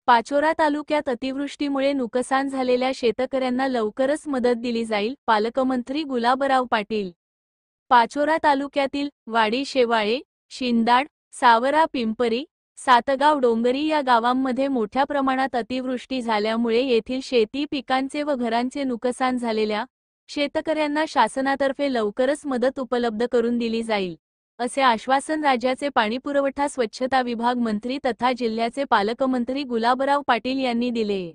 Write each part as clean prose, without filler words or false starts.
पाचोरा तालुक्यात अतिवृष्टीमुळे नुकसान झालेल्या शेतकऱ्यांना लवकरच मदत दिली जाईल, पालकमंत्री गुलाबराव पाटील। पाचोरा तालुक्यातील वाडी शेवाळे, शिंदाड, सावरा पिंपरी, सातगाव डोंगरी या गावांमध्ये मोठ्या प्रमाणात अतिवृष्टी झाल्यामुळे येथील शेती पिकांचे व घरांचे नुकसान झालेल्या शेतकऱ्यांना शासनातर्फे लवकरच मदत उपलब्ध करून दिली जाईल, असे आश्वासन राज्याचे पाणीपुरवठा स्वच्छता विभाग मंत्री तथा जिल्ह्याचे पालकमंत्री गुलाबराव पाटील यांनी दिले।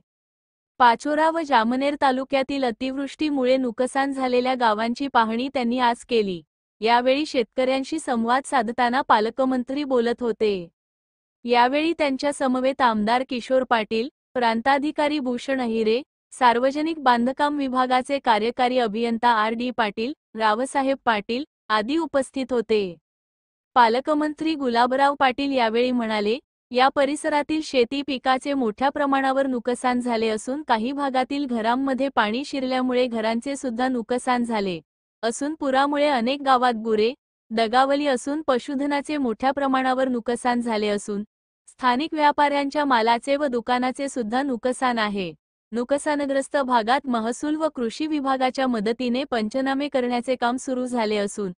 पाचोरा व जामनेर तालुक्यातील अतिवृष्टीमुळे नुकसान झालेल्या गावांची पाहणी त्यांनी आज केली। यावेळी शेतकऱ्यांशी संवाद साधताना पालकमंत्री बोलत होते। यावेळी त्यांच्या समवेत आमदार किशोर पाटील, प्रांताधिकारी भूषण अहिरे, सार्वजनिक बांधकाम विभागाचे कार्यकारी अभियंता आर.डी. पाटील, रावसाहेब पाटील आदी उपस्थित होते। पालकमंत्री गुलाबराव पाटील यावेळी म्हणाले, या परिसरातील शेती पिकाचे मोठ्या प्रमाणावर नुकसान झाले असून काही भागातील घरांमध्ये पाणी शिरल्यामुळे घरांचे सुद्धा नुकसान झाले असून पुरामुळे अनेक गावात गुरे, दगावली असून पशुधनाचे मोठ्या प्रमाणावर नुकसान झाले असून स्थानिक व्यापाऱ्यांच्या मालाचे व दुकानाचे सुद्धा नुकसान आहे। नुकसानग्रस्त भागात महसूल व कृषी विभागाच्या मदतीने पंचनामे करण्याचे काम सुरू झाले असून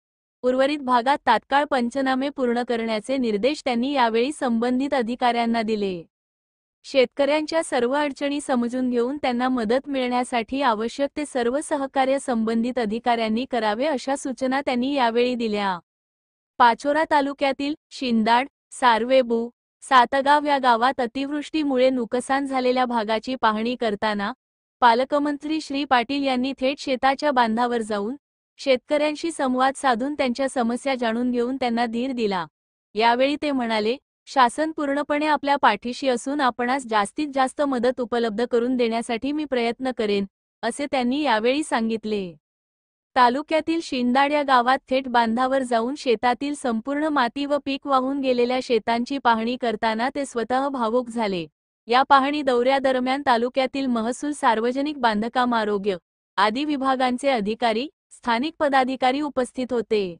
उर्वरित भागात तात्काळ पंचनामे पूर्ण करण्याचे निर्देश त्यांनी यावेळी संबंधित अधिकाऱ्यांना दिले। शेतकऱ्यांच्या सर्व अडचणी समजून घेऊन त्यांना मदत मिळण्यासाठी आवश्यक ते सर्व सहकार्य संबंधित अधिकाऱ्यांनी करावे अशा सूचना त्यांनी यावेळी दिल्या। पाचोरा तालुक्यातील शिंदाड, सारवेबू, सातगाव या गावात अतिवृष्टीमुळे नुकसान झालेल्या भागाची पाहणी करताना पालकमंत्री श्री पाटील यांनी थेट शेताच्या बांधावर जाऊन शेतकऱ्यांशी संवाद साधून त्यांच्या समस्या जाणून घेऊन त्यांना धीर दिला। यावेळी ते म्हणाले, शासन पूर्णपणे आपल्या पाठीशी असून आपणास जास्तीत जास्त मदत उपलब्ध करून देण्यासाठी मी प्रयत्न करेन, असे त्यांनी यावेळी सांगितले। तालुक्यातील शिंदाड या गावात थेट बांधावर जाऊन शेतातील संपूर्ण माती व पीक वाहून गेलेल्या शेतांची पाहणी करताना ते स्वतः भावुक झाले। या पाहणी दौऱ्यादरम्यान तालुक्यातील महसूल, सार्वजनिक बांधकाम, आरोग्य आदी विभागांचे अधिकारी, स्थानिक पदाधिकारी उपस्थित होते।